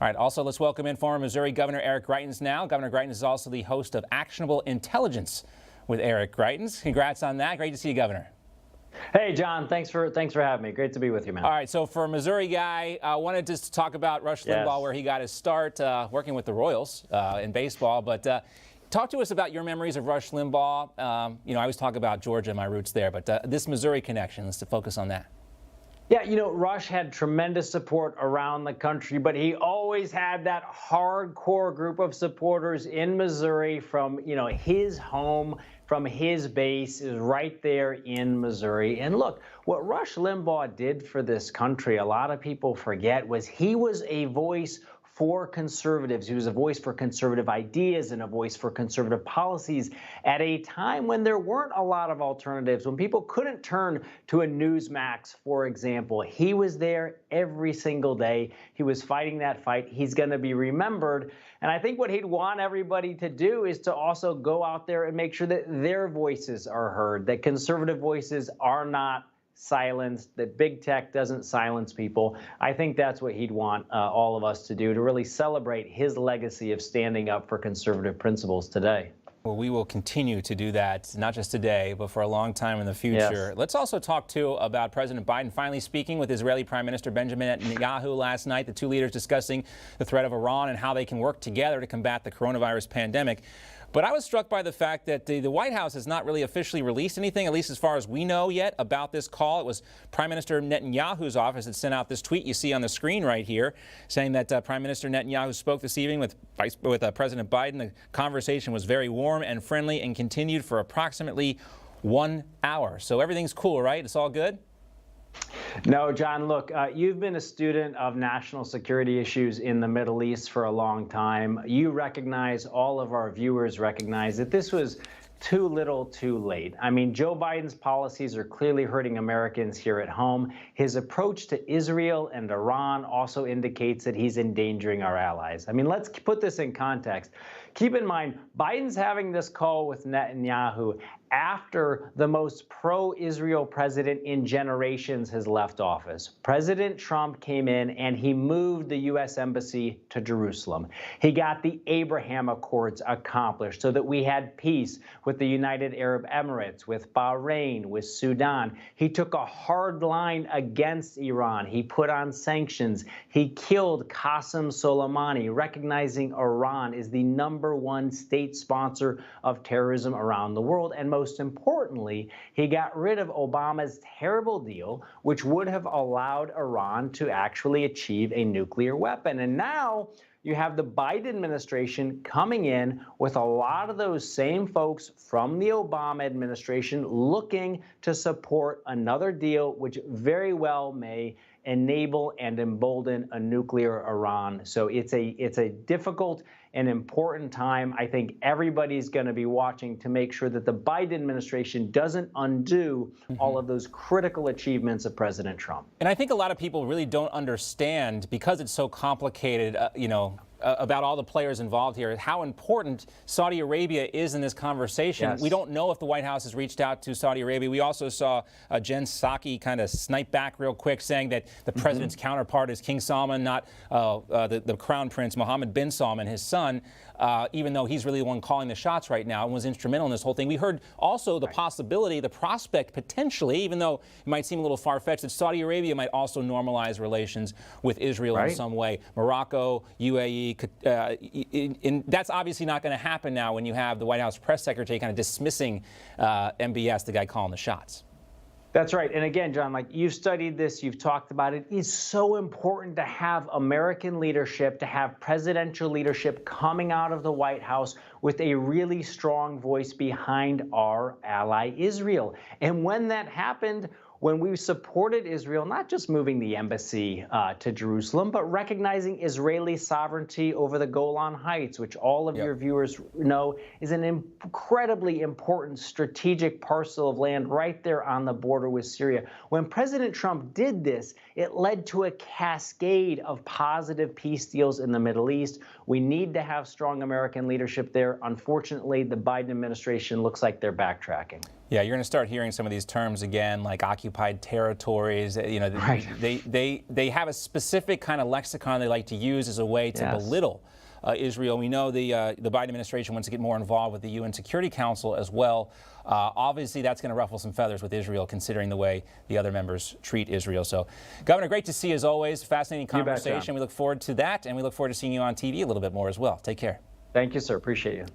All right, also let's welcome in former Missouri Governor Eric Greitens now. Governor Greitens is also the host of Actionable Intelligence with Eric Greitens. Congrats on that. Great to see you, Governor. Hey, John. Thanhanks for having me. Great to be with you, man. All right, so for a Missouri guy, I wanted just to talk about Rush Limbaugh, where he got his start working with the Royals in baseball. But talk to us about your memories of Rush Limbaugh. I always talk about Georgia, my roots there, but this Missouri connection, let's focus on that. Yeah, Rush had tremendous support around the country, but he always had that hardcore group of supporters in Missouri from, his home, from his base is right there in Missouri. And look, what Rush Limbaugh did for this country, a lot of people forget, was he was a voice for conservatives. He was a voice for conservative ideas and a voice for conservative policies at a time when there weren't a lot of alternatives, when people couldn't turn to a Newsmax, for example. He was there every single day. He was fighting that fight. He's going to be remembered. And I think what he'd want everybody to do is to also go out there and make sure that their voices are heard, that conservative voices are not silenced, that big tech doesn't silence people. I think that's what he'd want all of us to do, to really celebrate his legacy of standing up for conservative principles today. Well, we will continue to do that, not just today, but for a long time in the future. Yes. Let's also talk, too, about President Biden finally speaking with Israeli Prime Minister Benjamin Netanyahu last night. The two leaders discussing the threat of Iran and how they can work together to combat the coronavirus pandemic. But I was struck by the fact that the White House has not really officially released anything, at least as far as we know yet, about this call. It was Prime Minister Netanyahu's office that sent out this tweet you see on the screen right here, saying that Prime Minister Netanyahu spoke this evening with President Biden. The conversation was very warm and friendly and continued for approximately 1 hour. So everything's cool, right? It's all good? No, John, look, you've been a student of national security issues in the Middle East for a long time. You recognize, all of our viewers recognize, that this was too little too late. I mean, Joe Biden's policies are clearly hurting Americans here at home. His approach to Israel and Iran also indicates that he's endangering our allies. I mean, let's put this in context. Keep in mind, Biden's having this call with Netanyahu after the most pro-Israel president in generations has left office. President Trump came in and he moved the U.S. Embassy to Jerusalem. He got the Abraham Accords accomplished so that we had peace with the United Arab Emirates, with Bahrain, with Sudan. He took a hard line against Iran. He put on sanctions. He killed Qasem Soleimani, recognizing Iran is the #1 state sponsor of terrorism around the world. And most importantly, he got rid of Obama's terrible deal, which would have allowed Iran to actually achieve a nuclear weapon. And now you have the Biden administration coming in with a lot of those same folks from the Obama administration looking to support another deal, which very well may enable and embolden a nuclear Iran. So it's a difficult and important time. I think everybody's going to be watching to make sure that the Biden administration doesn't undo all of those critical achievements of President Trump. And I think a lot of people really don't understand, because it's so complicated, about all the players involved here, how important Saudi Arabia is in this conversation. Yes. We don't know if the White House has reached out to Saudi Arabia. We also saw Jen Psaki kind of snipe back real quick, saying that the president's counterpart is King Salman, not the crown prince, Mohammed bin Salman, his son, even though he's really the one calling the shots right now and was instrumental in this whole thing. We heard also the possibility, the prospect potentially, even though it might seem a little far-fetched, that Saudi Arabia might also normalize relations with Israel in some way. Morocco, UAE, and that's obviously not going to happen now when you have the White House press secretary kind of dismissing MBS, the guy calling the shots. That's right. And again, John, like, you've studied this, you've talked about it. It's so important to have American leadership, to have presidential leadership coming out of the White House with a really strong voice behind our ally Israel. And when that happened, when we supported Israel, not just moving the embassy to Jerusalem, but recognizing Israeli sovereignty over the Golan Heights, which all of your viewers know is an incredibly important strategic parcel of land right there on the border with Syria. When President Trump did this, it led to a cascade of positive peace deals in the Middle East. We need to have strong American leadership there. Unfortunately, the Biden administration looks like they're backtracking. Yeah, you're going to start hearing some of these terms again, like occupied territories. You know, Right. they have a specific kind of lexicon they like to use as a way to belittle Israel. We know the Biden administration wants to get more involved with the UN Security Council as well. Obviously, that's going to ruffle some feathers with Israel, considering the way the other members treat Israel. So, Governor, great to see you as always. Fascinating conversation. We look forward to that, and we look forward to seeing you on TV a little bit more as well. Take care. Thank you, sir. Appreciate you.